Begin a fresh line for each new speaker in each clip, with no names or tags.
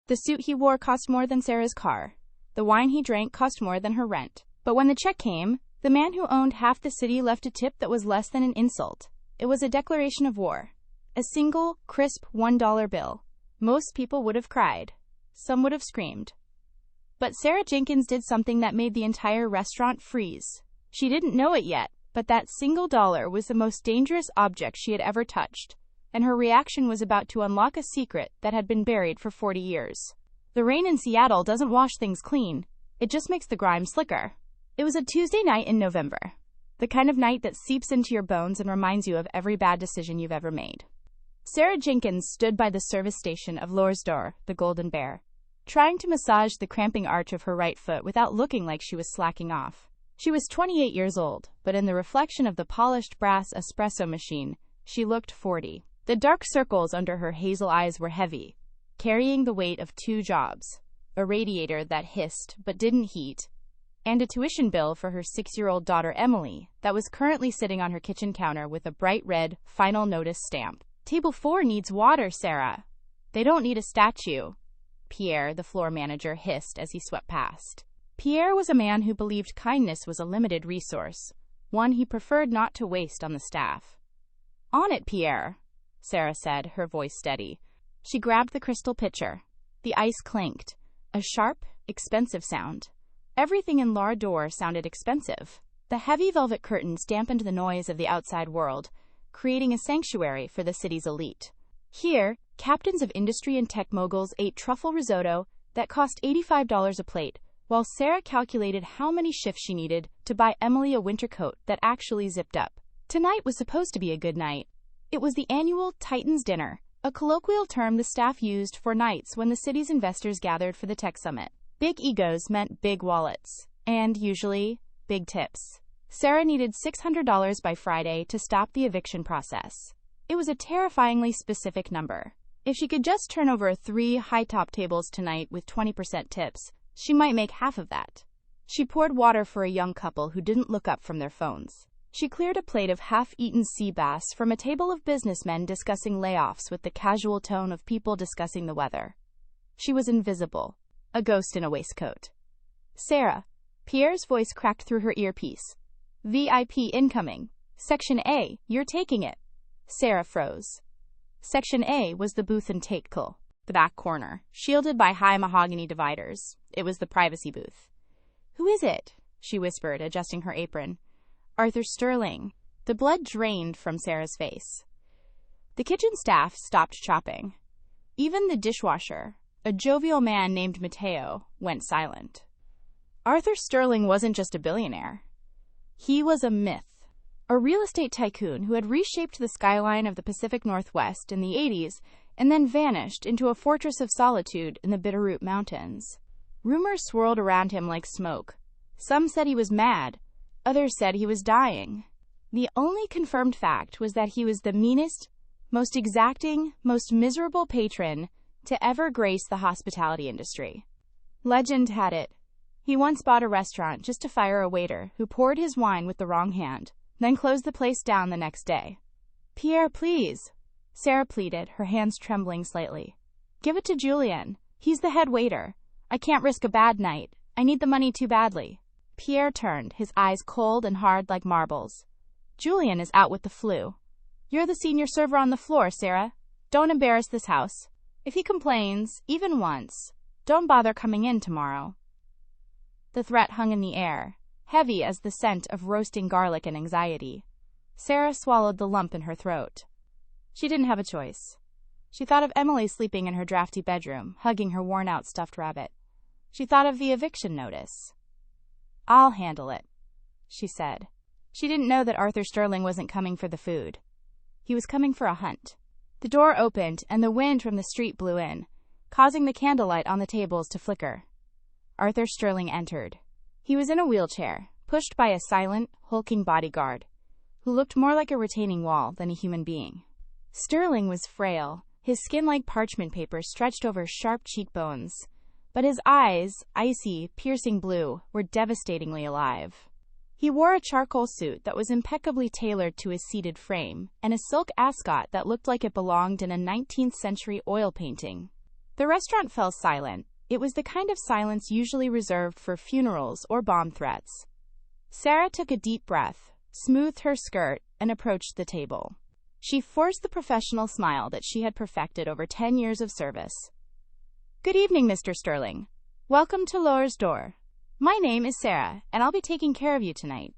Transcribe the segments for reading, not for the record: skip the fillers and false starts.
The suit he wore cost more than Sarah's car. The wine he drank cost more than her rent. But when the check came, the man who owned half the city left a tip that was less than an insult. It was a declaration of war. A single, crisp $1 bill. Most people would have cried. Some would have screamed. But Sarah Jenkins did something that made the entire restaurant freeze. She didn't know it yet, but that single dollar was the most dangerous object she had ever touched, and her reaction was about to unlock a secret that had been buried for 40 years. The rain in Seattle doesn't wash things clean. It just makes the grime slicker. It was a Tuesday night in November. The kind of night that seeps into your bones and reminds you of every bad decision you've ever made. Sarah Jenkins stood by the service station of L'Ors d'Or, the Golden Bear, trying to massage the cramping arch of her right foot without looking like she was slacking off. She was 28 years old, but in the reflection of the polished brass espresso machine, she looked 40. The dark circles under her hazel eyes were heavy, carrying the weight of 2 jobs, a radiator that hissed but didn't heat, and a tuition bill for her 6-year-old daughter Emily that was currently sitting on her kitchen counter with a bright red final notice stamp. Table 4 needs water, Sarah. They don't need a statue, Pierre, the floor manager, hissed as he swept past. Pierre was a man who believed kindness was a limited resource, one he preferred not to waste on the staff. On it, Pierre, Sarah said, her voice steady. She grabbed the crystal pitcher. The ice clanked, a sharp, expensive sound. Everything in L'Ors d'Or sounded expensive. The heavy velvet curtains dampened the noise of the outside world, creating a sanctuary for the city's elite. Here, captains of industry and tech moguls ate truffle risotto that cost $85 a plate, while Sarah calculated how many shifts she needed to buy Emily a winter coat that actually zipped up. Tonight was supposed to be a good night. It was the annual Titans Dinner, a colloquial term the staff used for nights when the city's investors gathered for the tech summit. Big egos meant big wallets, and, usually, big tips. Sarah needed $600 by Friday to stop the eviction process. It was a terrifyingly specific number. If she could just turn over 3 high-top tables tonight with 20% tips, she might make half of that. She poured water for a young couple who didn't look up from their phones. She cleared a plate of half-eaten sea bass from a table of businessmen discussing layoffs with the casual tone of people discussing the weather. She was invisible, a ghost in a waistcoat. Sarah, Pierre's voice cracked through her earpiece. VIP incoming. Section A, you're taking it. Sarah froze. Section A was the booth and takecle, the back corner, shielded by high mahogany dividers. It was the privacy booth. Who is it? She whispered, adjusting her apron. Arthur Sterling. The blood drained from Sarah's face. The kitchen staff stopped chopping. Even the dishwasher, a jovial man named Mateo, went silent. Arthur Sterling wasn't just a billionaire. He was a myth. A real estate tycoon who had reshaped the skyline of the Pacific Northwest in the 80s and then vanished into a fortress of solitude in the Bitterroot Mountains. Rumors swirled around him like smoke. Some said he was mad. Others said he was dying. The only confirmed fact was that he was the meanest, most exacting, most miserable patron to ever grace the hospitality industry. Legend had it, he once bought a restaurant just to fire a waiter who poured his wine with the wrong hand, then closed the place down the next day. Pierre, please, Sarah pleaded, her hands trembling slightly. Give it to Julien. He's the head waiter. I can't risk a bad night. I need the money too badly. Pierre turned, his eyes cold and hard like marbles. Julien is out with the flu. You're the senior server on the floor, Sarah. Don't embarrass this house. If he complains, even once, don't bother coming in tomorrow. The threat hung in the air, heavy as the scent of roasting garlic and anxiety. Sarah swallowed the lump in her throat. She didn't have a choice. She thought of Emily sleeping in her drafty bedroom, hugging her worn-out stuffed rabbit. She thought of the eviction notice. I'll handle it, she said. She didn't know that Arthur Sterling wasn't coming for the food. He was coming for a hunt. The door opened, and the wind from the street blew in, causing the candlelight on the tables to flicker. Arthur Sterling entered. He was in a wheelchair, pushed by a silent, hulking bodyguard, who looked more like a retaining wall than a human being. Sterling was frail, his skin like parchment paper stretched over sharp cheekbones, but his eyes, icy, piercing blue, were devastatingly alive. He wore a charcoal suit that was impeccably tailored to his seated frame, and a silk ascot that looked like it belonged in a 19th-century oil painting. The restaurant fell silent. It was the kind of silence usually reserved for funerals or bomb threats. Sarah took a deep breath, smoothed her skirt, and approached the table. She forced the professional smile that she had perfected over 10 years of service. Good evening, Mr. Sterling. Welcome to Laura's Door. My name is Sarah, and I'll be taking care of you tonight.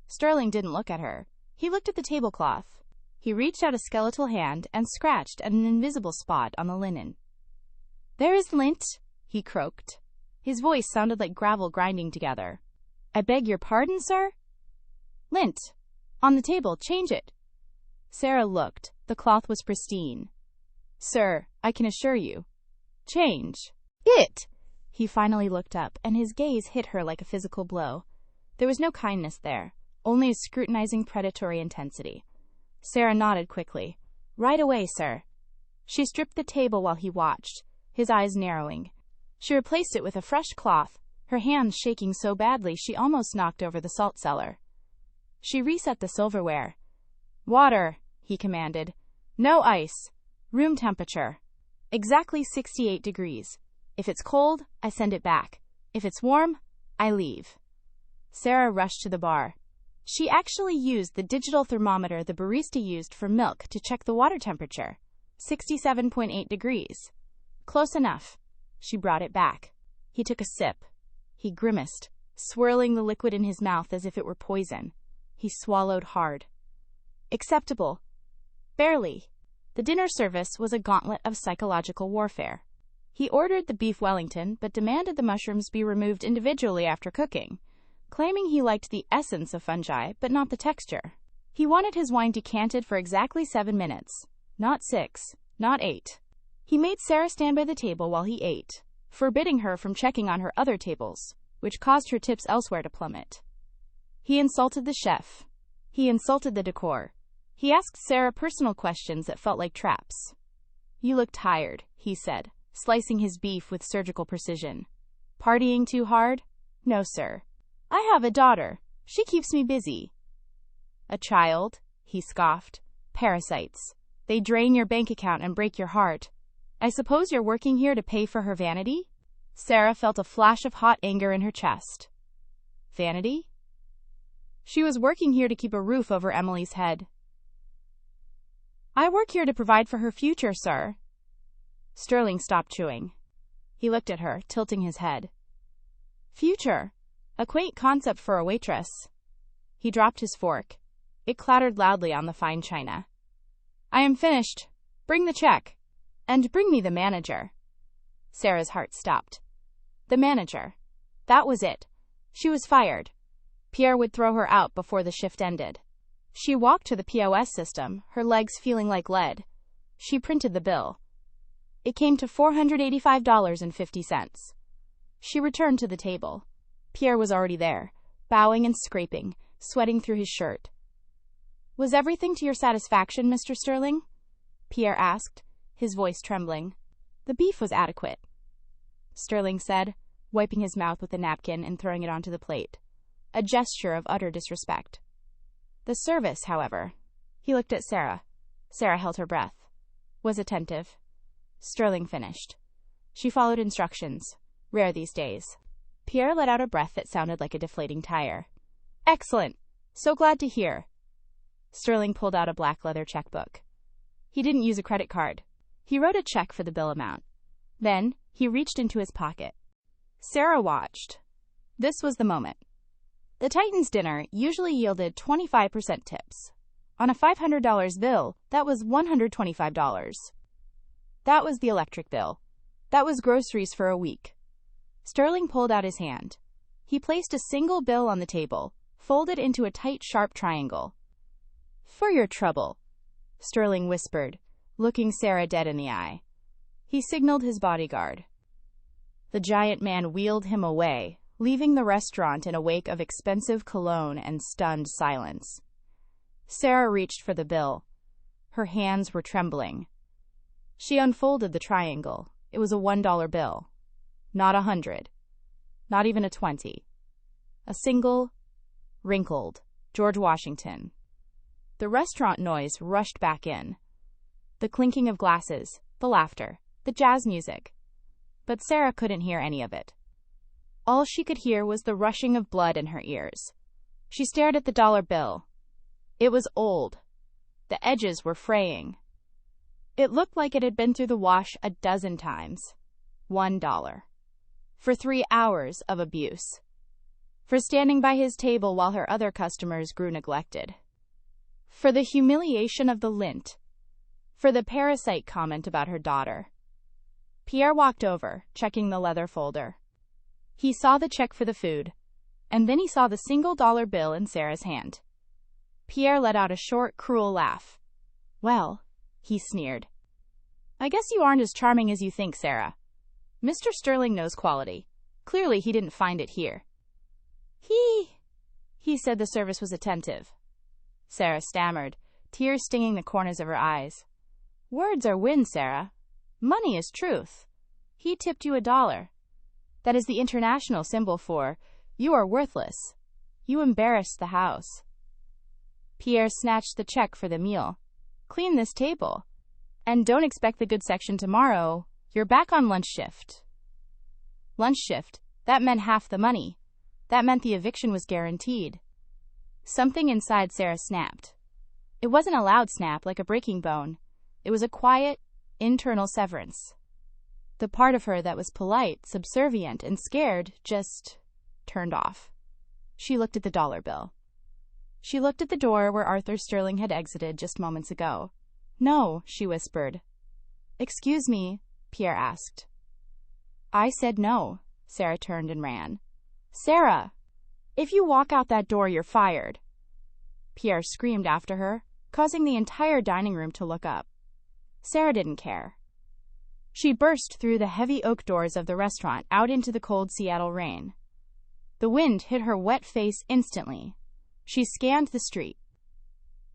Sterling didn't look at her. He looked at the tablecloth. He reached out a skeletal hand and scratched at an invisible spot on the linen. There is lint, he croaked. His voice sounded like gravel grinding together. I beg your pardon, sir? Lint. On the table, change it. Sarah looked. The cloth was pristine. Sir, I can assure you. Change. It! He finally looked up, and his gaze hit her like a physical blow. There was no kindness there, only a scrutinizing predatory intensity. Sarah nodded quickly. Right away, sir. She stripped the table while he watched, his eyes narrowing. She replaced it with a fresh cloth, her hands shaking so badly she almost knocked over the salt cellar. She reset the silverware. Water, he commanded. No ice. Room temperature. Exactly 68 degrees. If it's cold, I send it back. If it's warm, I leave. Sarah rushed to the bar. She actually used the digital thermometer the barista used for milk to check the water temperature. 67.8 degrees. Close enough. She brought it back. He took a sip. He grimaced, swirling the liquid in his mouth as if it were poison. He swallowed hard. Acceptable. Barely. The dinner service was a gauntlet of psychological warfare. He ordered the beef Wellington, but demanded the mushrooms be removed individually after cooking, claiming he liked the essence of fungi, but not the texture. He wanted his wine decanted for exactly 7 minutes. Not 6, not 8. He made Sarah stand by the table while he ate, forbidding her from checking on her other tables, which caused her tips elsewhere to plummet. He insulted the chef. He insulted the decor. He asked Sarah personal questions that felt like traps. You look tired, he said, slicing his beef with surgical precision. Partying too hard? No, sir. I have a daughter. She keeps me busy. A child? He scoffed. Parasites. They drain your bank account and break your heart. I suppose you're working here to pay for her vanity? Sarah felt a flash of hot anger in her chest. Vanity? She was working here to keep a roof over Emily's head. I work here to provide for her future, sir. Sterling stopped chewing. He looked at her, tilting his head. Future. A quaint concept for a waitress. He dropped his fork. It clattered loudly on the fine china. I am finished. Bring the check. And bring me the manager. Sarah's heart stopped. The manager. That was it. She was fired. Pierre would throw her out before the shift ended. She walked to the POS system, her legs feeling like lead. She printed the bill. It came to $485.50. She returned to the table. Pierre was already there, bowing and scraping, sweating through his shirt. Was everything to your satisfaction, Mr. Sterling? Pierre asked, his voice trembling. The beef was adequate, Sterling said, wiping his mouth with a napkin and throwing it onto the plate. A gesture of utter disrespect. The service, however, he looked at Sarah. Sarah held her breath, was attentive. Sterling finished. She followed instructions, rare these days. Pierre let out a breath that sounded like a deflating tire. Excellent. So glad to hear. Sterling pulled out a black leather checkbook. He didn't use a credit card. He wrote a check for the bill amount. Then, he reached into his pocket. Sarah watched. This was the moment. The Titans' dinner usually yielded 25% tips. On a $500 bill, that was $125. That was the electric bill. That was groceries for a week. Sterling pulled out his hand. He placed a single bill on the table, folded into a tight, sharp triangle. For your trouble, Sterling whispered, looking Sarah dead in the eye. He signaled his bodyguard. The giant man wheeled him away, leaving the restaurant in a wake of expensive cologne and stunned silence. Sarah reached for the bill. Her hands were trembling. She unfolded the triangle. It was a $1 bill. Not 100. Not even a 20. A single, wrinkled George Washington. The restaurant noise rushed back in. The clinking of glasses, the laughter, the jazz music. but Sarah couldn't hear any of it. All she could hear was the rushing of blood in her ears. She stared at the dollar bill. It was old. The edges were fraying. It looked like it had been through the wash a dozen times. $1. For 3 hours of abuse. For standing by his table while her other customers grew neglected. For the humiliation of the lint. For the parasite comment about her daughter. Pierre walked over, checking the leather folder. He saw the check for the food, and then he saw the single dollar bill in Sarah's hand. Pierre let out a short, cruel laugh. Well, he sneered. I guess you aren't as charming as you think, Sarah. Mr. Sterling knows quality. Clearly he didn't find it here. He said the service was attentive. Sarah stammered, tears stinging the corners of her eyes. Words are wind, Sarah. Money is truth. He tipped you $1. That is the international symbol for, you are worthless. You embarrassed the house. Pierre snatched the check for the meal. Clean this table. And don't expect the good section tomorrow. You're back on lunch shift. Lunch shift? That meant half the money. That meant the eviction was guaranteed. Something inside Sarah snapped. It wasn't a loud snap like a breaking bone. It was a quiet, internal severance. The part of her that was polite, subservient, and scared just turned off. She looked at the dollar bill. She looked at the door where Arthur Sterling had exited just moments ago. No, she whispered. Excuse me, Pierre asked. I said no. Sarah turned and ran. Sarah! If you walk out that door, you're fired. Pierre screamed after her, causing the entire dining room to look up. Sarah didn't care. She burst through the heavy oak doors of the restaurant out into the cold Seattle rain. The wind hit her wet face instantly. She scanned the street.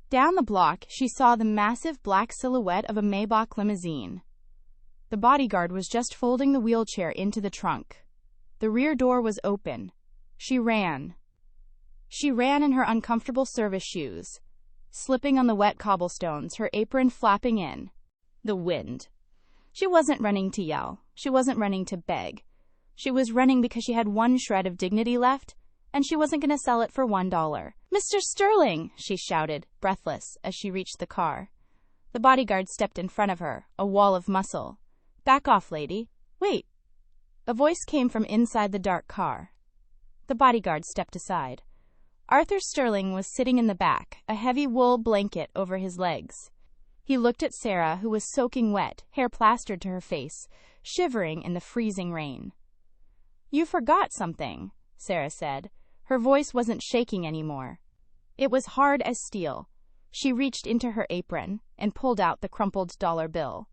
Down the block, she saw the massive black silhouette of a Maybach limousine. The bodyguard was just folding the wheelchair into the trunk. The rear door was open. She ran. She ran in her uncomfortable service shoes, slipping on the wet cobblestones, her apron flapping in the wind. She wasn't running to yell. She wasn't running to beg. She was running because she had one shred of dignity left, and she wasn't going to sell it for $1. Mr. Sterling, she shouted, breathless, as she reached the car. The bodyguard stepped in front of her, a wall of muscle. Back off, lady. Wait. A voice came from inside the dark car. The bodyguard stepped aside. Arthur Sterling was sitting in the back, a heavy wool blanket over his legs. He looked at Sarah, who was soaking wet, hair plastered to her face, shivering in the freezing rain. You forgot something, Sarah said. Her voice wasn't shaking anymore. It was hard as steel. She reached into her apron and pulled out the crumpled dollar bill.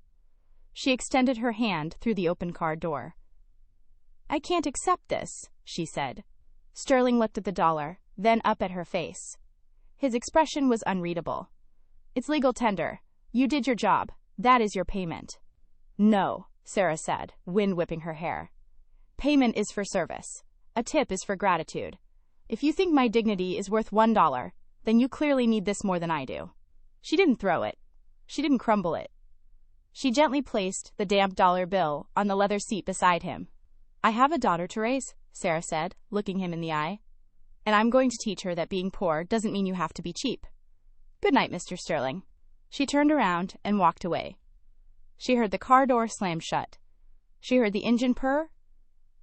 She extended her hand through the open car door. I can't accept this, she said. Sterling looked at the dollar, then up at her face. His expression was unreadable. It's legal tender. You did your job. That is your payment. No, Sarah said, wind whipping her hair. Payment is for service. A tip is for gratitude. If you think my dignity is worth $1, then you clearly need this more than I do. She didn't throw it. She didn't crumble it. She gently placed the damp dollar bill on the leather seat beside him. I have a daughter to raise, Sarah said, looking him in the eye. And I'm going to teach her that being poor doesn't mean you have to be cheap. Good night, Mr. Sterling. She turned around and walked away. She heard the car door slam shut. She heard the engine purr.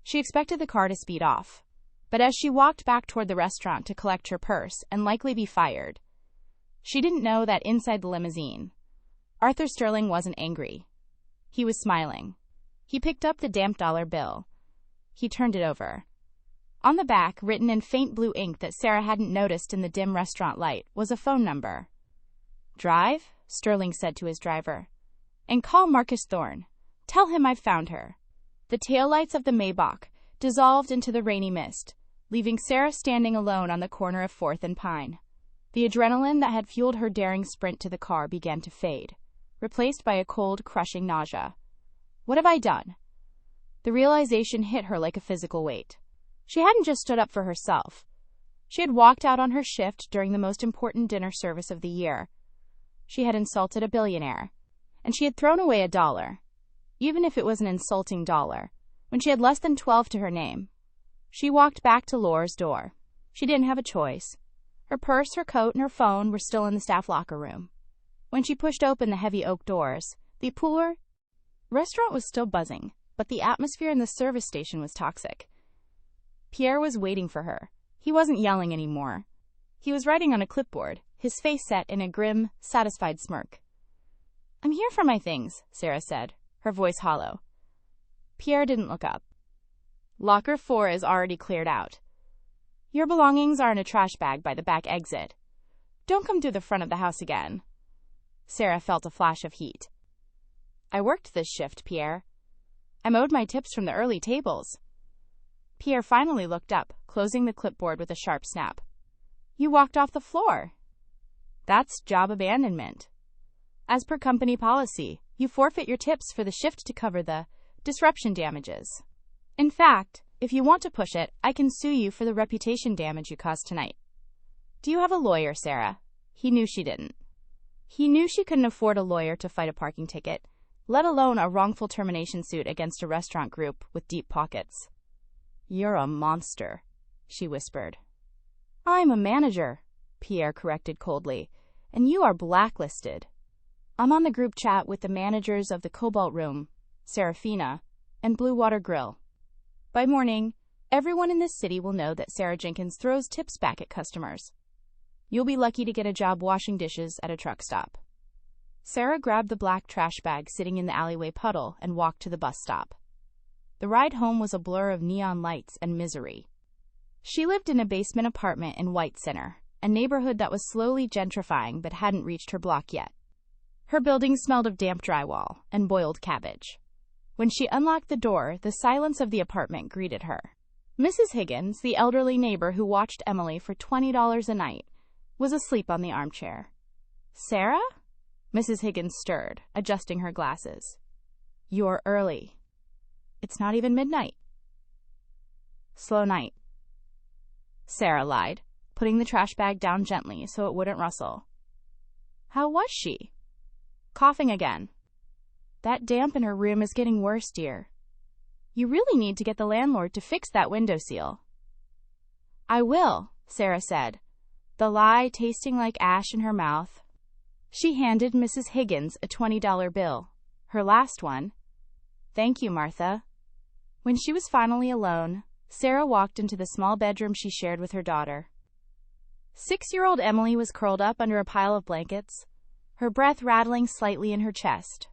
She expected the car to speed off. But as she walked back toward the restaurant to collect her purse and likely be fired, she didn't know that inside the limousine, Arthur Sterling wasn't angry. He was smiling. He picked up the damp dollar bill. He turned it over. On the back, written in faint blue ink that Sarah hadn't noticed in the dim restaurant light, was a phone number. Drive, Sterling said to his driver, and call Marcus Thorne. Tell him I've found her. The taillights of the Maybach dissolved into the rainy mist, leaving Sarah standing alone on the corner of 4th and Pine. The adrenaline that had fueled her daring sprint to the car began to fade, replaced by a cold, crushing nausea. What have I done? The realization hit her like a physical weight. She hadn't just stood up for herself. She had walked out on her shift during the most important dinner service of the year. She had insulted a billionaire, and she had thrown away $1. Even if it was an insulting dollar, when she had less than 12 to her name. She walked back to Laura's door. She didn't have a choice. Her purse, her coat, and her phone were still in the staff locker room. When she pushed open the heavy oak doors, the poor restaurant was still buzzing, but the atmosphere in the service station was toxic. Pierre was waiting for her. He wasn't yelling anymore. He was writing on a clipboard, his face set in a grim, satisfied smirk. "I'm here for my things," Sarah said, her voice hollow. Pierre didn't look up. "Locker 4 is already cleared out. Your belongings are in a trash bag by the back exit. Don't come through the front of the house again." Sarah felt a flash of heat. "I worked this shift, Pierre. I'm owed my tips from the early tables." Pierre finally looked up, closing the clipboard with a sharp snap. "You walked off the floor." "That's job abandonment. As per company policy, you forfeit your tips for the shift to cover the disruption damages. In fact, if you want to push it, I can sue you for the reputation damage you caused tonight." "Do you have a lawyer, Sarah?" He knew she didn't. He knew she couldn't afford a lawyer to fight a parking ticket, let alone a wrongful termination suit against a restaurant group with deep pockets. "You're a monster," she whispered. "I'm a manager," Pierre corrected coldly, "and you are blacklisted. I'm on the group chat with the managers of the Cobalt Room, Serafina, and Blue Water Grill. By morning, everyone in this city will know that Sarah Jenkins throws tips back at customers. You'll be lucky to get a job washing dishes at a truck stop." Sarah grabbed the black trash bag sitting in the alleyway puddle and walked to the bus stop. The ride home was a blur of neon lights and misery. She lived in a basement apartment in White Center, a neighborhood that was slowly gentrifying but hadn't reached her block yet. Her building smelled of damp drywall and boiled cabbage. When she unlocked the door, the silence of the apartment greeted her. Mrs. Higgins, the elderly neighbor who watched Emily for $20 a night, was asleep on the armchair. "Sarah?" Mrs. Higgins stirred, adjusting her glasses. "You're early." "It's not even midnight." "Slow night," Sarah lied, putting the trash bag down gently so it wouldn't rustle. "How was she?" "Coughing again." "That damp in her room is getting worse, dear. You really need to get the landlord to fix that windowsill." "I will," Sarah said, the lie tasting like ash in her mouth. She handed Mrs. Higgins a $20 bill, her last one. "Thank you, Martha." When she was finally alone, Sarah walked into the small bedroom she shared with her daughter. 6-year-old Emily was curled up under a pile of blankets, her breath rattling slightly in her chest.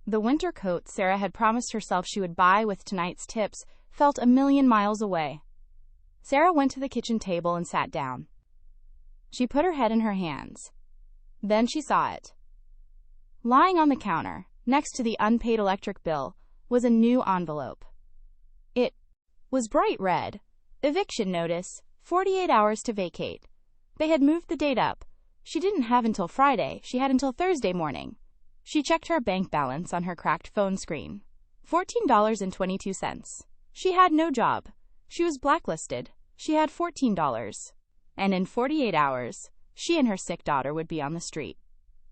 The winter coat Sarah had promised herself she would buy with tonight's tips felt a million miles away. Sarah went to the kitchen table and sat down. She put her head in her hands. Then she saw it. Lying on the counter, next to the unpaid electric bill, was a new envelope. It was bright red. Eviction notice, 48 hours to vacate. They had moved the date up. She didn't have until Friday, she had until Thursday morning. She checked her bank balance on her cracked phone screen. $14.22. She had no job. She was blacklisted. She had $14. And in 48 hours, she and her sick daughter would be on the street.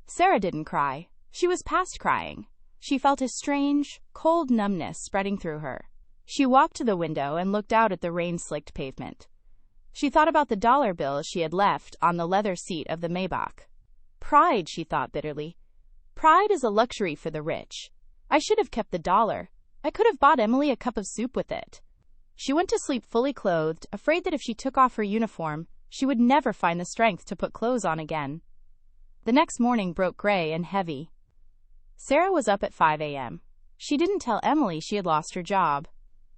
Sarah didn't cry. She was past crying. She felt a strange, cold numbness spreading through her. She walked to the window and looked out at the rain-slicked pavement. She thought about the dollar bills she had left on the leather seat of the Maybach. Pride, she thought bitterly. Pride is a luxury for the rich. I should have kept the dollar. I could have bought Emily a cup of soup with it. She went to sleep fully clothed, afraid that if she took off her uniform, she would never find the strength to put clothes on again. The next morning broke gray and heavy. Sarah was up at 5 a.m. She didn't tell Emily she had lost her job.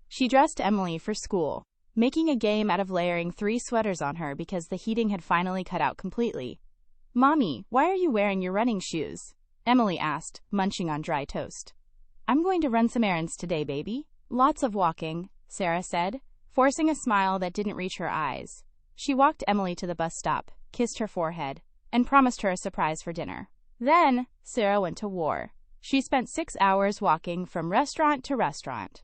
She dressed Emily for school, making a game out of layering 3 sweaters on her because the heating had finally cut out completely. "Mommy, why are you wearing your running shoes?" Emily asked, munching on dry toast. "I'm going to run some errands today, baby." "Lots of walking," Sarah said, forcing a smile that didn't reach her eyes. She walked Emily to the bus stop, kissed her forehead, and promised her a surprise for dinner. Then, Sarah went to war. She spent 6 hours walking from restaurant to restaurant.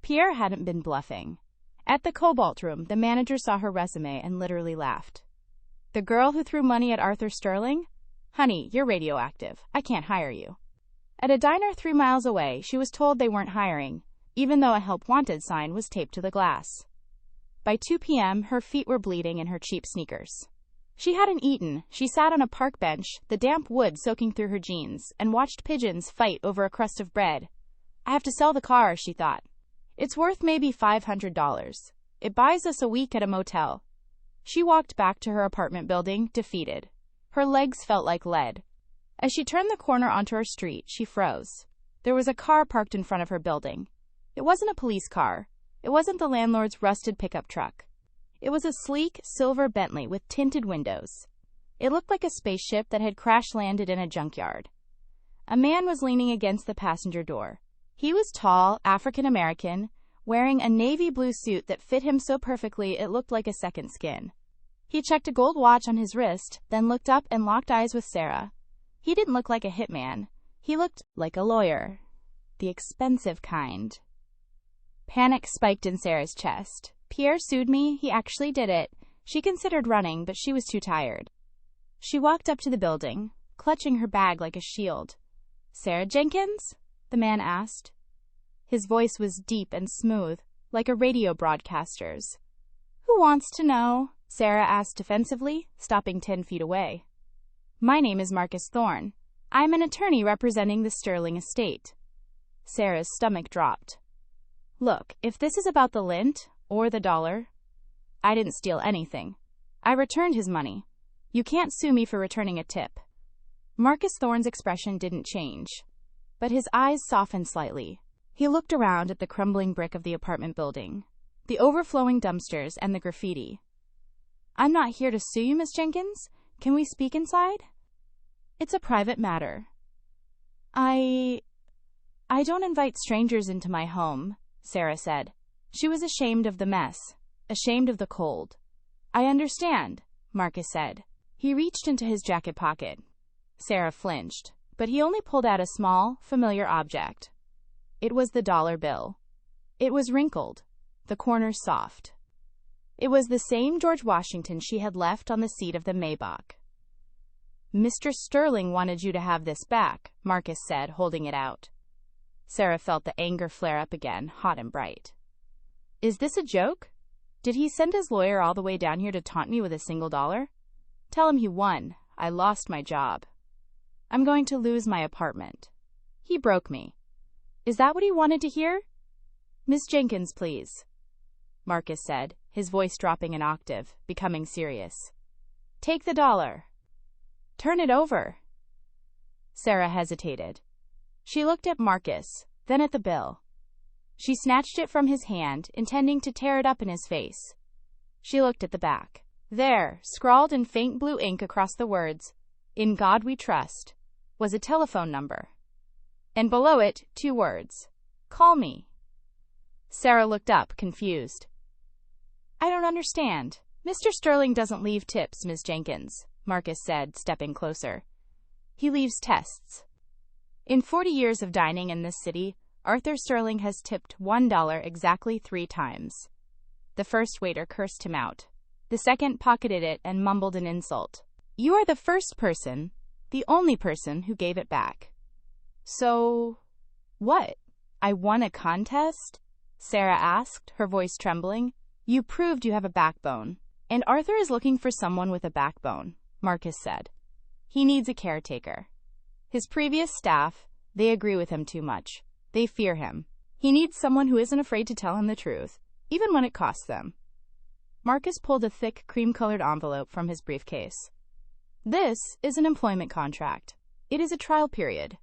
Pierre hadn't been bluffing. At the Cobalt Room, the manager saw her resume and literally laughed. "The girl who threw money at Arthur Sterling? Honey, you're radioactive. I can't hire you." At a diner 3 miles away, she was told they weren't hiring, even though a help wanted sign was taped to the glass. By 2 p.m., her feet were bleeding in her cheap sneakers. She hadn't eaten. She sat on a park bench, the damp wood soaking through her jeans, and watched pigeons fight over a crust of bread. I have to sell the car, she thought. It's worth maybe $500. It buys us a week at a motel. She walked back to her apartment building, defeated. Her legs felt like lead. As she turned the corner onto her street, she froze. There was a car parked in front of her building. It wasn't a police car. It wasn't the landlord's rusted pickup truck. It was a sleek, silver Bentley with tinted windows. It looked like a spaceship that had crash-landed in a junkyard. A man was leaning against the passenger door. He was tall, African-American, wearing a navy blue suit that fit him so perfectly it looked like a second skin. He checked a gold watch on his wrist, then looked up and locked eyes with Sarah. He didn't look like a hitman. He looked like a lawyer. The expensive kind. Panic spiked in Sarah's chest. Pierre sued me. He actually did it. She considered running, but she was too tired. She walked up to the building, clutching her bag like a shield. Sarah Jenkins? The man asked. His voice was deep and smooth, like a radio broadcaster's. Who wants to know? Sarah asked defensively, stopping 10 feet away. My name is Marcus Thorne. I'm an attorney representing the Sterling estate. Sarah's stomach dropped. Look, if this is about the lint, or the dollar, I didn't steal anything. I returned his money. You can't sue me for returning a tip. Marcus Thorne's expression didn't change, but his eyes softened slightly. He looked around at the crumbling brick of the apartment building, the overflowing dumpsters, and the graffiti. I'm not here to sue you, Miss Jenkins. Can we speak inside? It's a private matter. I don't invite strangers into my home, Sarah said. She was ashamed of the mess, ashamed of the cold. I understand, Marcus said. He reached into his jacket pocket. Sarah flinched, but he only pulled out a small, familiar object. It was the dollar bill. It was wrinkled, the corners soft. It was the same George Washington she had left on the seat of the Maybach. Mr. Sterling wanted you to have this back, Marcus said, holding it out. Sarah felt the anger flare up again, hot and bright. Is this a joke? Did he send his lawyer all the way down here to taunt me with a single dollar? Tell him he won. I lost my job. I'm going to lose my apartment. He broke me. Is that what he wanted to hear? Miss Jenkins, please, Marcus said, his voice dropping an octave, becoming serious. Take the dollar. Turn it over. Sarah hesitated. She looked at Marcus, then at the bill. She snatched it from his hand, intending to tear it up in his face. She looked at the back. There, scrawled in faint blue ink across the words, "In God We Trust," was a telephone number. And below it, 2 words, "Call me." Sarah looked up, confused. I don't understand. Mr. Sterling doesn't leave tips, Ms. Jenkins, Marcus said, stepping closer. He leaves tests. In 40 years of dining in this city, Arthur Sterling has tipped $1 exactly 3 times. The first waiter cursed him out. The second pocketed it and mumbled an insult. You are the first person, the only person who gave it back. So, what? I won a contest? Sarah asked, her voice trembling. You proved you have a backbone. And Arthur is looking for someone with a backbone, Marcus said. He needs a caretaker. His previous staff, they agree with him too much. They fear him. He needs someone who isn't afraid to tell him the truth, even when it costs them. Marcus pulled a thick, cream-colored envelope from his briefcase. This is an employment contract. It is a trial period.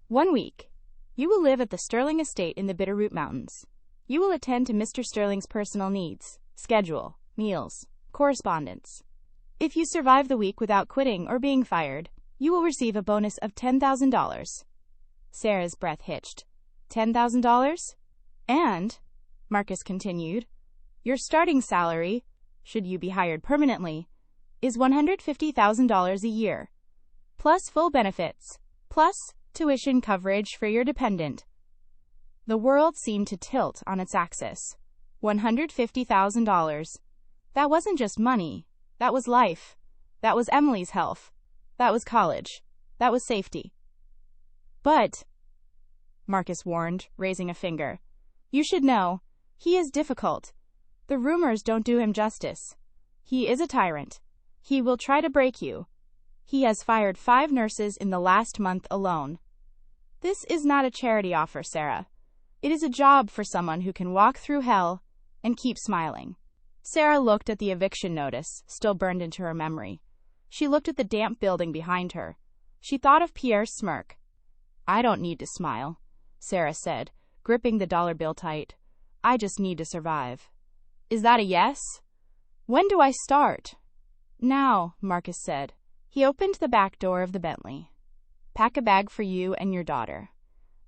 1 week. You will live at the Sterling estate in the Bitterroot Mountains. You will attend to Mr. Sterling's personal needs, schedule, meals, correspondence. If you survive the week without quitting or being fired, you will receive a bonus of $10,000. Sarah's breath hitched. $10,000? And, Marcus continued, your starting salary, should you be hired permanently, is $150,000 a year, plus full benefits, plus tuition coverage for your dependent. The world seemed to tilt on its axis. $150,000. That wasn't just money. That was life. That was Emily's health. That was college. That was safety. But, Marcus warned, raising a finger, You should know. He is difficult. The rumors don't do him justice. He is a tyrant. He will try to break you. He has fired 5 nurses in the last month alone. This is not a charity offer, Sarah. It is a job for someone who can walk through hell and keep smiling. Sarah looked at the eviction notice, still burned into her memory. She looked at the damp building behind her. She thought of Pierre's smirk. I don't need to smile, Sarah said, gripping the dollar bill tight. I just need to survive. Is that a yes? When do I start? Now, Marcus said. He opened the back door of the Bentley. Pack a bag for you and your daughter.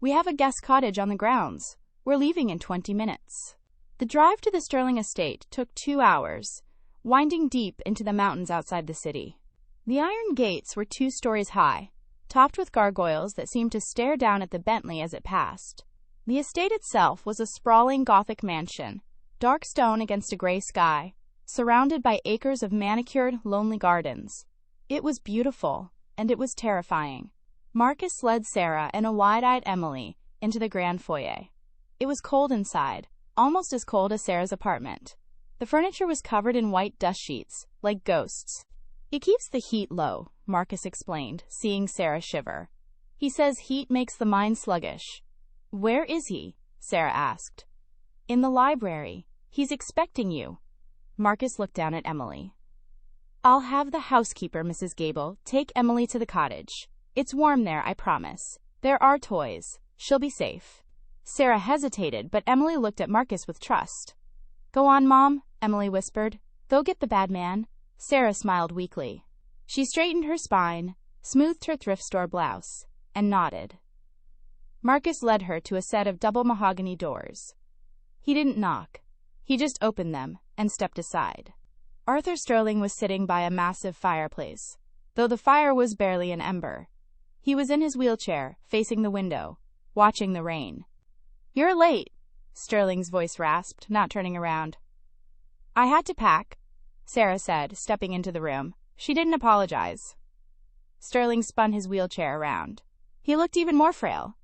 We have a guest cottage on the grounds. We're leaving in 20 minutes. The drive to the Sterling estate took 2 hours, winding deep into the mountains outside the city. The iron gates were 2 stories high, topped with gargoyles that seemed to stare down at the Bentley as it passed. The estate itself was a sprawling Gothic mansion, dark stone against a gray sky, surrounded by acres of manicured, lonely gardens. It was beautiful, and it was terrifying. Marcus led Sarah and a wide-eyed Emily into the grand foyer. It was cold inside, almost as cold as Sarah's apartment. The furniture was covered in white dust sheets, like ghosts. It keeps the heat low, Marcus explained, seeing Sarah shiver. He says heat makes the mind sluggish. Where is he? Sarah asked. In the library. He's expecting you. Marcus looked down at Emily. I'll have the housekeeper, Mrs. Gable, take Emily to the cottage. It's warm there, I promise. There are toys. She'll be safe. Sarah hesitated, but Emily looked at Marcus with trust. Go on, Mom, Emily whispered. Go get the bad man. Sarah smiled weakly. She straightened her spine, smoothed her thrift store blouse, and nodded. Marcus led her to a set of double mahogany doors. He didn't knock. He just opened them and stepped aside. Arthur Sterling was sitting by a massive fireplace, though the fire was barely an ember. He was in his wheelchair, facing the window, watching the rain. You're late, Sterling's voice rasped, not turning around. I had to pack, Sarah said, stepping into the room. She didn't apologize. Sterling spun his wheelchair around. He looked even more frail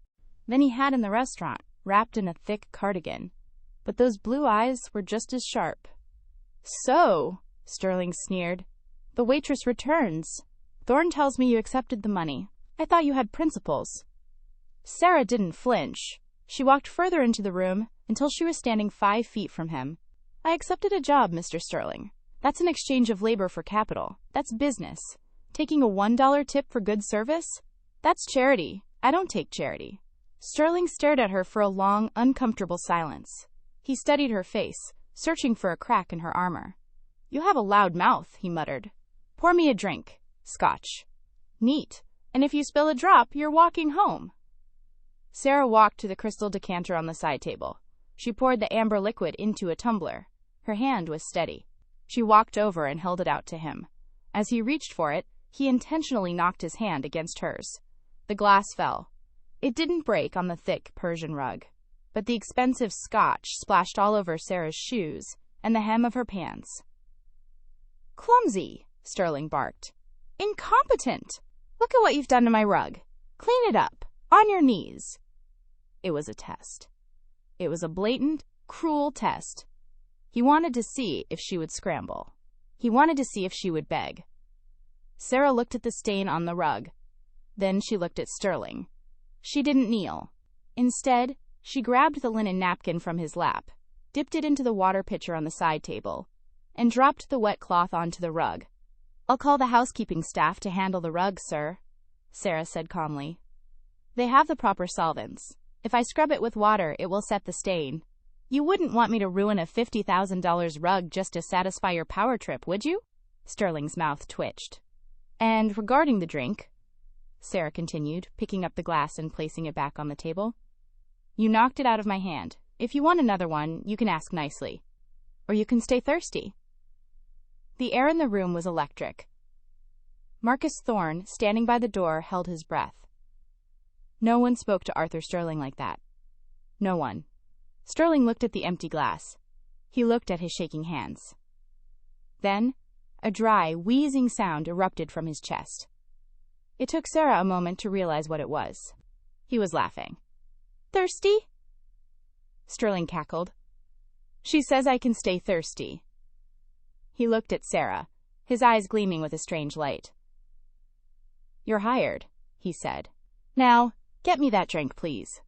than he had in the restaurant, wrapped in a thick cardigan. But those blue eyes were just as sharp. So, Sterling sneered, the waitress returns. Thorne tells me you accepted the money. I thought you had principles. Sarah didn't flinch. She walked further into the room until she was standing 5 feet from him. I accepted a job, Mr. Sterling. That's an exchange of labor for capital. That's business. Taking a $1 tip for good service? That's charity. I don't take charity. Sterling stared at her for a long, uncomfortable silence. He studied her face, searching for a crack in her armor. You have a loud mouth, he muttered. Pour me a drink. Scotch. Neat. And if you spill a drop, you're walking home. Sarah walked to the crystal decanter on the side table. She poured the amber liquid into a tumbler. Her hand was steady. She walked over and held it out to him. As he reached for it, he intentionally knocked his hand against hers. The glass fell. It didn't break on the thick Persian rug, but the expensive scotch splashed all over Sarah's shoes and the hem of her pants. Clumsy, Sterling barked. Incompetent! Look at what you've done to my rug. Clean it up. On your knees. It was a test. It was a blatant, cruel test. He wanted to see if she would scramble. He wanted to see if she would beg. Sarah looked at the stain on the rug. Then she looked at Sterling. She didn't kneel. Instead, she grabbed the linen napkin from his lap, dipped it into the water pitcher on the side table, and dropped the wet cloth onto the rug. I'll call the housekeeping staff to handle the rug, sir, Sarah said calmly. They have the proper solvents. If I scrub it with water, it will set the stain. You wouldn't want me to ruin a $50,000 rug just to satisfy your power trip, would you? Sterling's mouth twitched. And regarding the drink, Sarah continued, picking up the glass and placing it back on the table. You knocked it out of my hand. If you want another one, you can ask nicely. Or you can stay thirsty. The air in the room was electric. Marcus Thorne, standing by the door, held his breath. No one spoke to Arthur Sterling like that. No one. Sterling looked at the empty glass. He looked at his shaking hands. Then, a dry, wheezing sound erupted from his chest. It took Sarah a moment to realize what it was. He was laughing. Thirsty? Sterling cackled. She says I can stay thirsty. He looked at Sarah, his eyes gleaming with a strange light. You're hired, he said. Now, get me that drink, please.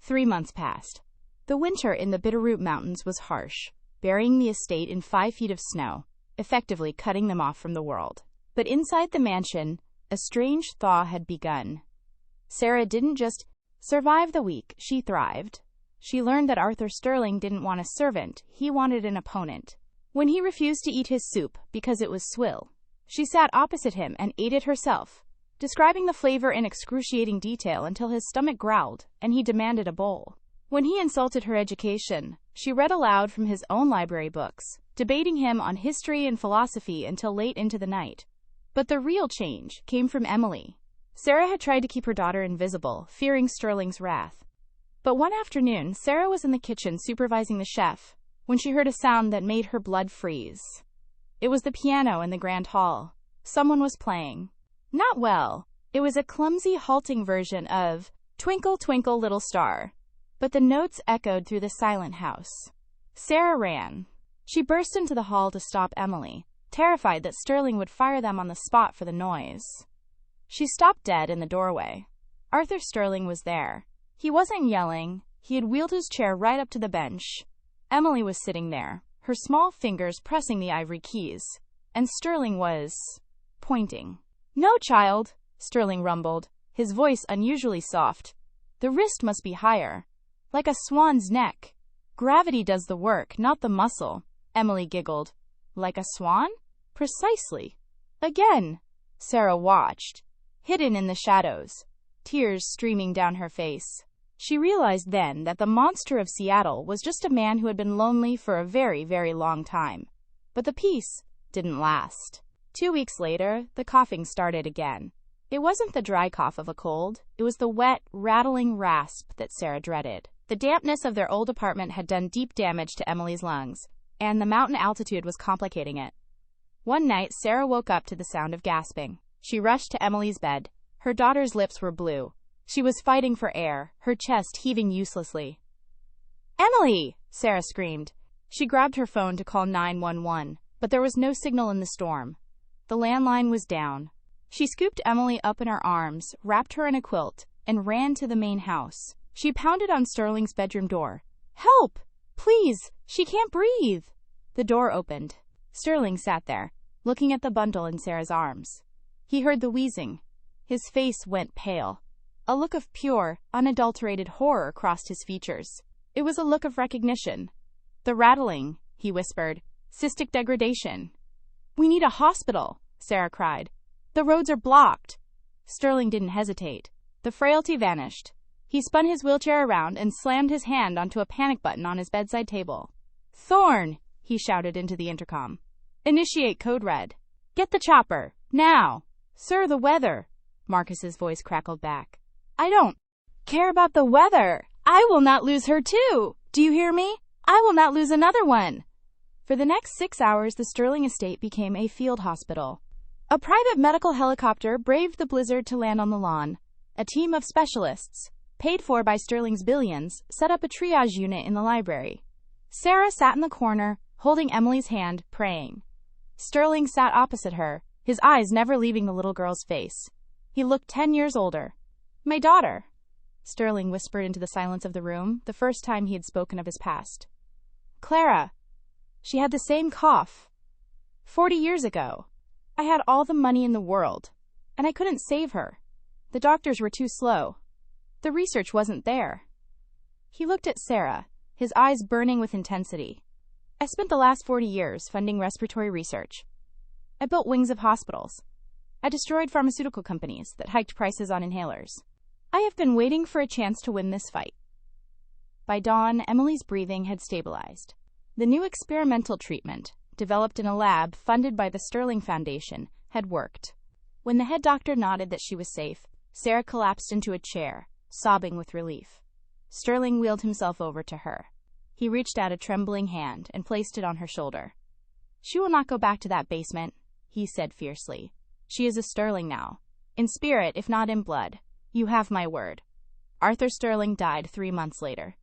3 months passed. The winter in the Bitterroot Mountains was harsh, burying the estate in 5 feet of snow, effectively cutting them off from the world. But inside the mansion, a strange thaw had begun. Sarah didn't just survive the week, she thrived. She learned that Arthur Sterling didn't want a servant, he wanted an opponent. When he refused to eat his soup because it was swill, she sat opposite him and ate it herself, describing the flavor in excruciating detail until his stomach growled and he demanded a bowl. When he insulted her education, she read aloud from his own library books, debating him on history and philosophy until late into the night. But the real change came from Emily. Sarah had tried to keep her daughter invisible, fearing Sterling's wrath. But one afternoon, Sarah was in the kitchen supervising the chef when she heard a sound that made her blood freeze. It was the piano in the grand hall. Someone was playing. Not well. It was a clumsy, halting version of Twinkle, Twinkle, Little Star. But the notes echoed through the silent house. Sarah ran. She burst into the hall to stop Emily, terrified that Sterling would fire them on the spot for the noise. She stopped dead in the doorway. Arthur Sterling was there. He wasn't yelling. He had wheeled his chair right up to the bench. Emily was sitting there, her small fingers pressing the ivory keys, and Sterling was pointing. No, child, Sterling rumbled, his voice unusually soft. The wrist must be higher. Like a swan's neck. Gravity does the work, not the muscle. Emily giggled. Like a swan? Precisely. Again. Sarah watched, hidden in the shadows, tears streaming down her face. She realized then that the monster of Seattle was just a man who had been lonely for a very, very long time. But the peace didn't last. 2 weeks later, the coughing started again. It wasn't the dry cough of a cold. It was the wet, rattling rasp that Sarah dreaded. The dampness of their old apartment had done deep damage to Emily's lungs, and the mountain altitude was complicating it. One night, Sarah woke up to the sound of gasping. She rushed to Emily's bed. Her daughter's lips were blue. She was fighting for air, her chest heaving uselessly. Emily! Sarah screamed. She grabbed her phone to call 911, but there was no signal in the storm. The landline was down. She scooped Emily up in her arms, wrapped her in a quilt, and ran to the main house. She pounded on Sterling's bedroom door. Help! Please! She can't breathe! The door opened. Sterling sat there, looking at the bundle in Sarah's arms. He heard the wheezing. His face went pale. A look of pure, unadulterated horror crossed his features. It was a look of recognition. The rattling, he whispered. Cystic degradation. We need a hospital, Sarah cried. The roads are blocked. Sterling didn't hesitate. The frailty vanished. He spun his wheelchair around and slammed his hand onto a panic button on his bedside table. Thorne, he shouted into the intercom. Initiate code red. Get the chopper, now. Sir, the weather. Marcus's voice crackled back. I don't care about the weather. I will not lose her too. Do you hear me? I will not lose another one. For the next 6 hours, the Sterling estate became a field hospital. A private medical helicopter braved the blizzard to land on the lawn. A team of specialists, paid for by Sterling's billions, set up a triage unit in the library. Sarah sat in the corner, holding Emily's hand, praying. Sterling sat opposite her, his eyes never leaving the little girl's face. He looked 10 years older. My daughter, Sterling whispered into the silence of the room, the first time he had spoken of his past. Clara. She had the same cough. 40 years ago. I had all the money in the world, and I couldn't save her. The doctors were too slow. The research wasn't there. He looked at Sarah, his eyes burning with intensity. I spent the last 40 years funding respiratory research. I built wings of hospitals. I destroyed pharmaceutical companies that hiked prices on inhalers. I have been waiting for a chance to win this fight. By dawn, Emily's breathing had stabilized. The new experimental treatment, developed in a lab funded by the Sterling Foundation, had worked. When the head doctor nodded that she was safe, Sarah collapsed into a chair, sobbing with relief. Sterling wheeled himself over to her. He reached out a trembling hand and placed it on her shoulder. She will not go back to that basement, he said fiercely. She is a Sterling now. In spirit, if not in blood. You have my word. Arthur Sterling died 3 months later.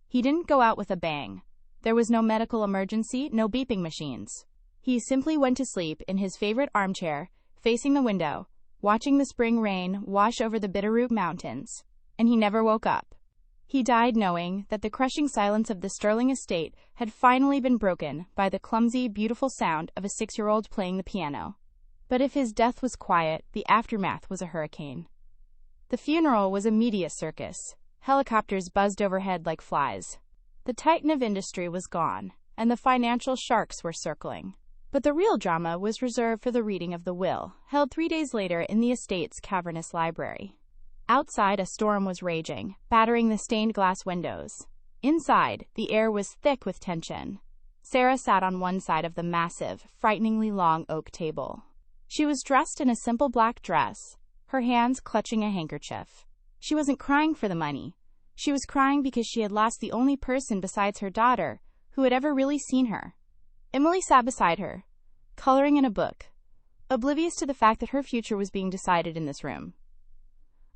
He didn't go out with a bang. There was no medical emergency, no beeping machines. He simply went to sleep in his favorite armchair, facing the window, watching the spring rain wash over the Bitterroot Mountains. And he never woke up. He died knowing that the crushing silence of the Sterling estate had finally been broken by the clumsy, beautiful sound of a 6-year-old playing the piano. But if his death was quiet, the aftermath was a hurricane. The funeral was a media circus. Helicopters buzzed overhead like flies. The titan of industry was gone, and the financial sharks were circling. But the real drama was reserved for the reading of the will, held 3 days later in the estate's cavernous library. Outside, a storm was raging, battering the stained glass windows. Inside, the air was thick with tension. Sarah sat on one side of the massive, frighteningly long oak table. She was dressed in a simple black dress, her hands clutching a handkerchief. She wasn't crying for the money. She was crying because she had lost the only person besides her daughter who had ever really seen her. Emily sat beside her, coloring in a book, oblivious to the fact that her future was being decided in this room.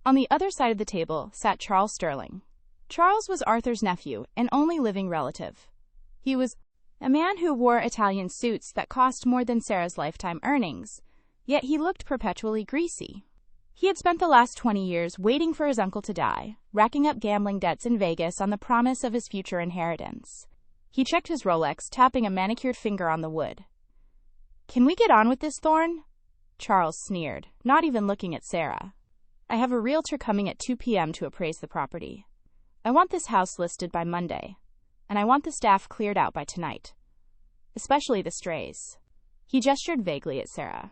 On the other side of the table sat Charles Sterling. Charles was Arthur's nephew and only living relative. He was a man who wore Italian suits that cost more than Sarah's lifetime earnings, yet he looked perpetually greasy. He had spent the last 20 years waiting for his uncle to die, racking up gambling debts in Vegas on the promise of his future inheritance. He checked his Rolex, tapping a manicured finger on the wood. "Can we get on with this, Thorne?" Charles sneered, not even looking at Sarah. "I have a realtor coming at 2 p.m. to appraise the property. I want this house listed by Monday, and I want the staff cleared out by tonight. Especially the strays." He gestured vaguely at Sarah.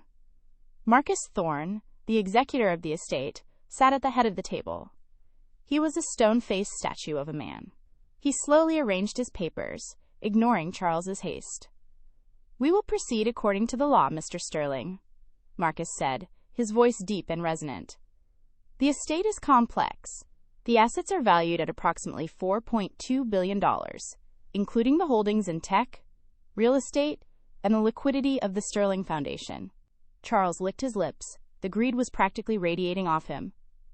Marcus Thorne, the executor of the estate, sat at the head of the table. He was a stone-faced statue of a man. He slowly arranged his papers, ignoring Charles's haste. "We will proceed according to the law, Mr. Sterling," Marcus said, his voice deep and resonant. "The estate is complex. The assets are valued at approximately $4.2 billion, including the holdings in tech, real estate, and the liquidity of the Sterling Foundation." Charles licked his lips. The greed was practically radiating off him.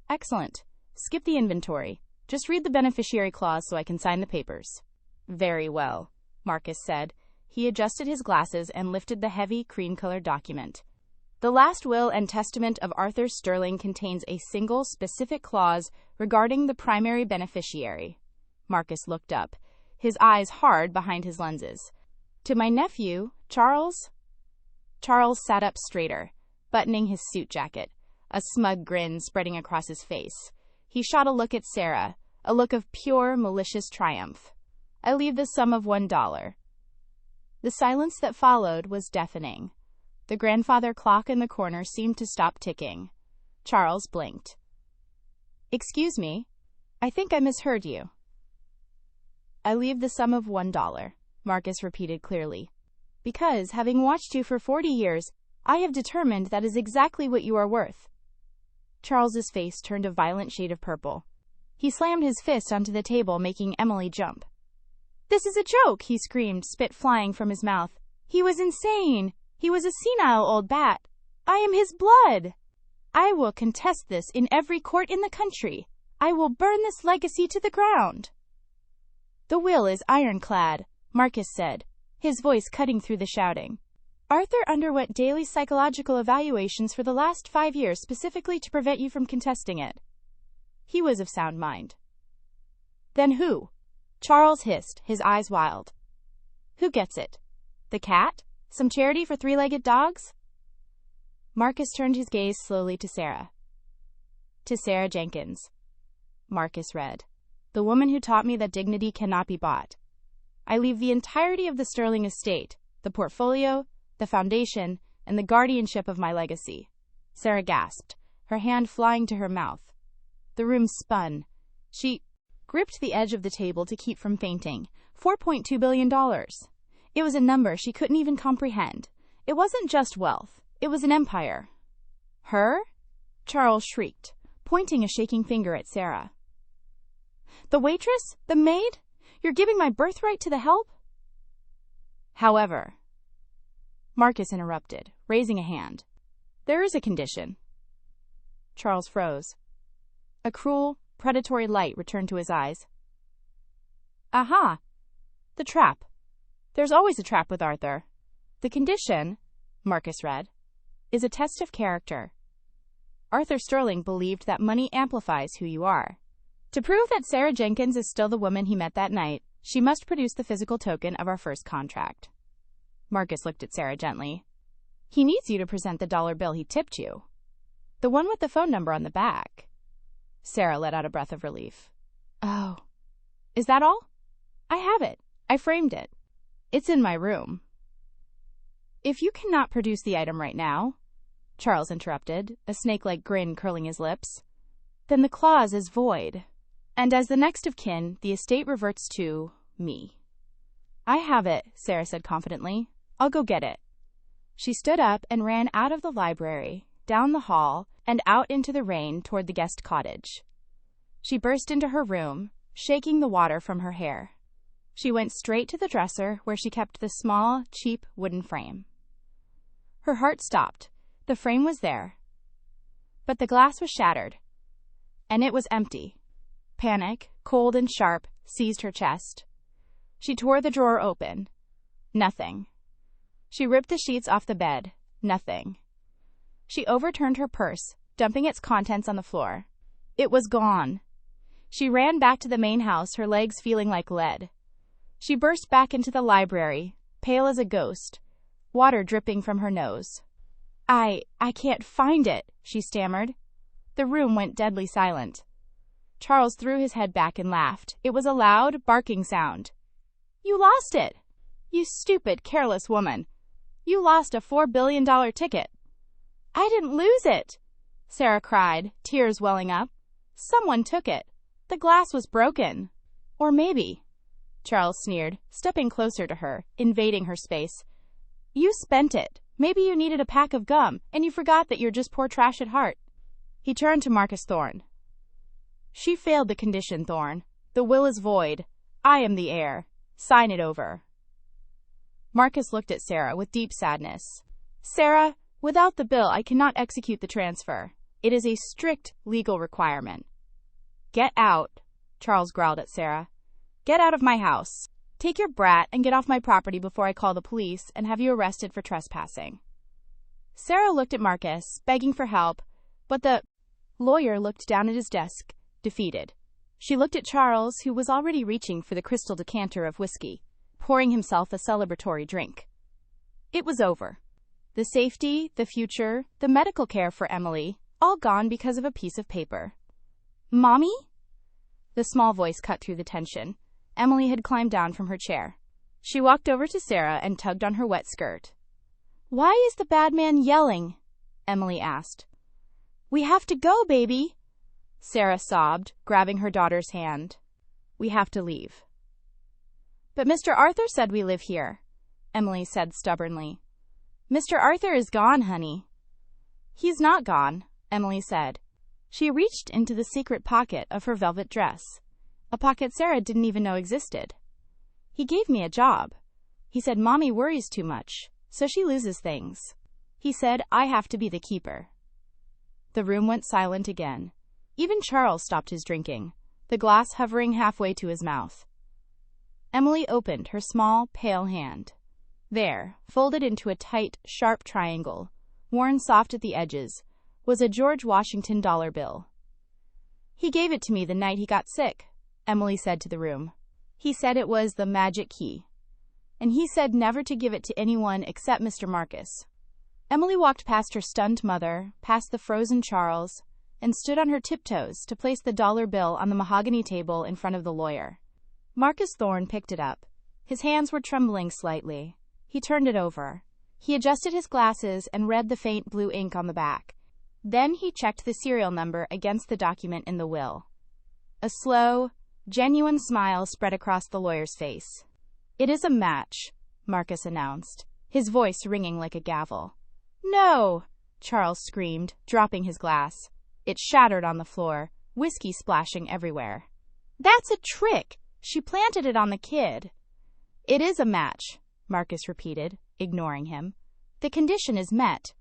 "Excellent. Skip the inventory. Just read the beneficiary clause so I can sign the papers." "Very well," Marcus said. He adjusted his glasses and lifted the heavy, cream-colored document. "The last will and testament of Arthur Sterling contains a single specific clause regarding the primary beneficiary." Marcus looked up, his eyes hard behind his lenses. "To my nephew, Charles?" Charles sat up straighter, buttoning his suit jacket, a smug grin spreading across his face. He shot a look at Sarah, a look of pure, malicious triumph. "I leave the sum of $1. The silence that followed was deafening. The grandfather clock in the corner seemed to stop ticking. Charles blinked. "Excuse me, I think I misheard you." "I leave the sum of $1, Marcus repeated clearly. "Because, having watched you for 40 years, I have determined that is exactly what you are worth." Charles's face turned a violent shade of purple. He slammed his fist onto the table, making Emily jump. "This is a joke!" he screamed, spit flying from his mouth. "He was insane! He was a senile old bat! I am his blood! I will contest this in every court in the country! I will burn this legacy to the ground!" "The will is ironclad," Marcus said, his voice cutting through the shouting. "Arthur underwent daily psychological evaluations for the last 5 years specifically to prevent you from contesting it. He was of sound mind." "Then who?" Charles hissed, his eyes wild. "Who gets it? The cat? Some charity for 3-legged dogs?" Marcus turned his gaze slowly to Sarah. "To Sarah Jenkins," Marcus read. "The woman who taught me that dignity cannot be bought. I leave the entirety of the Sterling estate, the portfolio, the foundation, and the guardianship of my legacy." Sarah gasped, her hand flying to her mouth. The room spun. She gripped the edge of the table to keep from fainting. $4.2 billion. It was a number she couldn't even comprehend. It wasn't just wealth. It was an empire. "Her?" Charles shrieked, pointing a shaking finger at Sarah. "The waitress? The maid? You're giving my birthright to the help?" "However," Marcus interrupted, raising a hand, "there is a condition." Charles froze. A cruel, predatory light returned to his eyes. Aha! The trap. There's always a trap with Arthur. The condition, Marcus read, is a test of character. Arthur Sterling believed that money amplifies who you are. To prove that Sarah Jenkins is still the woman he met that night, she must produce the physical token of our first contract. Marcus looked at Sarah gently. He needs you to present the dollar bill he tipped you. The one with the phone number on the back. Sarah let out a breath of relief. Oh. Is that all? I have it. I framed it. It's in my room. If you cannot produce the item right now, Charles interrupted, a snake-like grin curling his lips, then the clause is void. And as the next of kin, the estate reverts to me. I have it, Sarah said confidently. I'll go get it. She stood up and ran out of the library, down the hall, and out into the rain toward the guest cottage. She burst into her room, shaking the water from her hair. She went straight to the dresser where she kept the small, cheap wooden frame. Her heart stopped. The frame was there, but the glass was shattered, and it was empty. Panic, cold and sharp, seized her chest. She tore the drawer open. Nothing. She ripped the sheets off the bed. Nothing. She overturned her purse, dumping its contents on the floor. It was gone. She ran back to the main house, her legs feeling like lead. She burst back into the library, pale as a ghost, water dripping from her nose. I can't find it, she stammered. The room went deadly silent. Charles threw his head back and laughed. It was a loud, barking sound. You lost it! You stupid, careless woman. You lost a $4 billion ticket. I didn't lose it, Sarah cried, tears welling up. Someone took it. The glass was broken. Or maybe, Charles sneered, stepping closer to her, invading her space. You spent it. Maybe you needed a pack of gum, and you forgot that you're just poor trash at heart. He turned to Marcus Thorne. She failed the condition, Thorne. The will is void. I am the heir. Sign it over. Marcus looked at Sarah with deep sadness. Sarah, without the bill, I cannot execute the transfer. It is a strict legal requirement. Get out, Charles growled at Sarah. Get out of my house. Take your brat and get off my property before I call the police and have you arrested for trespassing. Sarah looked at Marcus, begging for help, but the lawyer looked down at his desk, defeated. She looked at Charles, who was already reaching for the crystal decanter of whiskey, pouring himself a celebratory drink. It was over. The safety, the future, the medical care for Emily, all gone because of a piece of paper. Mommy? The small voice cut through the tension. Emily had climbed down from her chair. She walked over to Sarah and tugged on her wet skirt. Why is the bad man yelling? Emily asked. We have to go, baby, Sarah sobbed, grabbing her daughter's hand. We have to leave. But Mr. Arthur said we live here, Emily said stubbornly. Mr. Arthur is gone, honey. He's not gone, Emily said. She reached into the secret pocket of her velvet dress, a pocket Sarah didn't even know existed. He gave me a job. He said Mommy worries too much, so she loses things. He said I have to be the keeper. The room went silent again. Even Charles stopped his drinking, the glass hovering halfway to his mouth. Emily opened her small, pale hand. There, folded into a tight, sharp triangle, worn soft at the edges, was a George Washington dollar bill. He gave it to me the night he got sick, Emily said to the room. He said it was the magic key. And he said never to give it to anyone except Mr. Marcus. Emily walked past her stunned mother, past the frozen Charles, and stood on her tiptoes to place the dollar bill on the mahogany table in front of the lawyer. Marcus Thorne picked it up. His hands were trembling slightly. He turned it over. He adjusted his glasses and read the faint blue ink on the back. Then he checked the serial number against the document in the will. A slow, genuine smile spread across the lawyer's face. It is a match, Marcus announced, his voice ringing like a gavel. No, Charles screamed, dropping his glass. It shattered on the floor, whiskey splashing everywhere. That's a trick! She planted it on the kid. It is a match, Marcus repeated, ignoring him. The condition is met.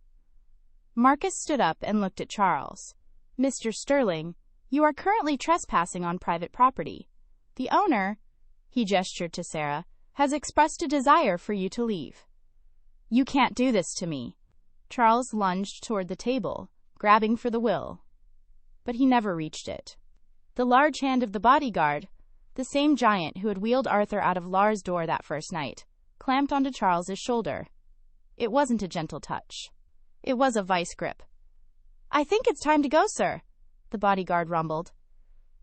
Marcus stood up and looked at Charles. Mr. Sterling, you are currently trespassing on private property. The owner, he gestured to Sarah, has expressed a desire for you to leave. You can't do this to me. Charles lunged toward the table, grabbing for the will. But he never reached it. The large hand of the bodyguard, the same giant who had wheeled Arthur out of Lars' door that first night, clamped onto Charles's shoulder. It wasn't a gentle touch. It was a vice grip. I think it's time to go, sir, the bodyguard rumbled.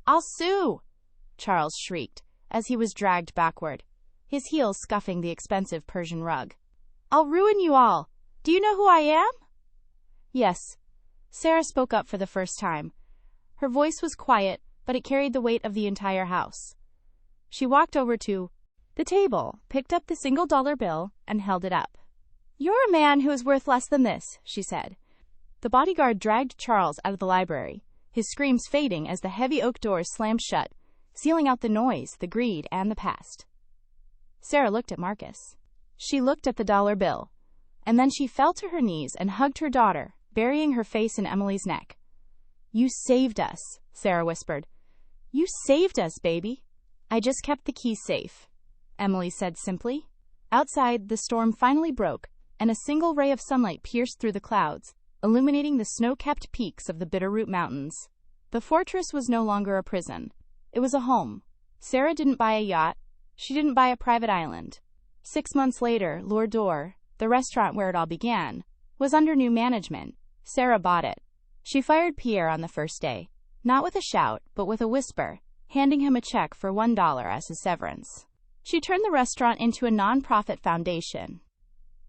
I'll sue, Charles shrieked, as he was dragged backward, his heels scuffing the expensive Persian rug. I'll ruin you all. Do you know who I am? Yes. Sarah spoke up for the first time. Her voice was quiet, but it carried the weight of the entire house. She walked over to the table, picked up the $1 bill, and held it up. You're a man who is worth less than this, she said. The bodyguard dragged Charles out of the library, his screams fading as the heavy oak doors slammed shut, sealing out the noise, the greed, and the past. Sarah looked at Marcus. She looked at the $1 bill, and then she fell to her knees and hugged her daughter, burying her face in Emily's neck. You saved us, Sarah whispered. You saved us, baby. I just kept the key safe, Emily said simply. Outside, the storm finally broke, and a single ray of sunlight pierced through the clouds, illuminating the snow-capped peaks of the Bitterroot Mountains. The fortress was no longer a prison. It was a home. Sarah didn't buy a yacht. She didn't buy a private island. 6 months later, L'Or, the restaurant where it all began, was under new management. Sarah bought it. She fired Pierre on the first day, not with a shout, but with a whisper, handing him a check for $1 as his severance. She turned the restaurant into a non-profit foundation.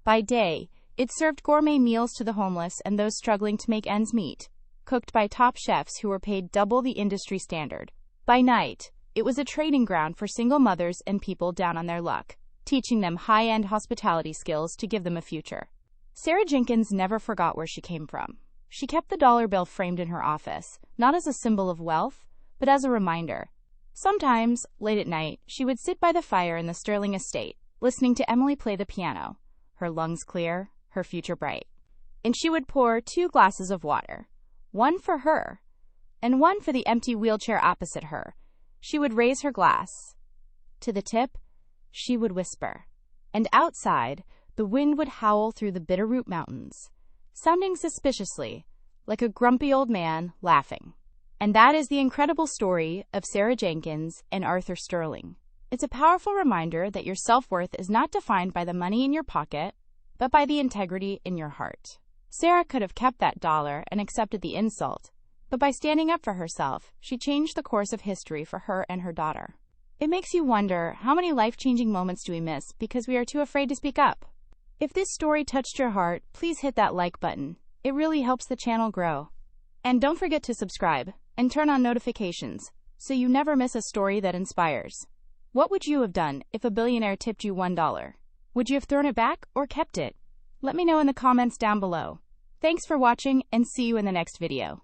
By day, it served gourmet meals to the homeless and those struggling to make ends meet, cooked by top chefs who were paid double the industry standard. By night, it was a trading ground for single mothers and people down on their luck, teaching them high-end hospitality skills to give them a future. Sarah Jenkins never forgot where she came from. She kept the $1 bill framed in her office, not as a symbol of wealth, but as a reminder. Sometimes, late at night, she would sit by the fire in the Sterling estate, listening to Emily play the piano, her lungs clear, her future bright. And she would pour 2 glasses of water, one for her, and one for the empty wheelchair opposite her. She would raise her glass. To the tip, she would whisper. And outside, the wind would howl through the Bitterroot Mountains, sounding suspiciously like a grumpy old man laughing. And that is the incredible story of Sarah Jenkins and Arthur Sterling. It's a powerful reminder that your self-worth is not defined by the money in your pocket, but by the integrity in your heart. Sarah could have kept that $1 and accepted the insult, but by standing up for herself, she changed the course of history for her and her daughter. It makes you wonder, how many life-changing moments do we miss because we are too afraid to speak up? If this story touched your heart, please hit that like button. It really helps the channel grow. And don't forget to subscribe and turn on notifications so you never miss a story that inspires. What would you have done if a billionaire tipped you $1? Would you have thrown it back or kept it? Let me know in the comments down below. Thanks for watching and see you in the next video.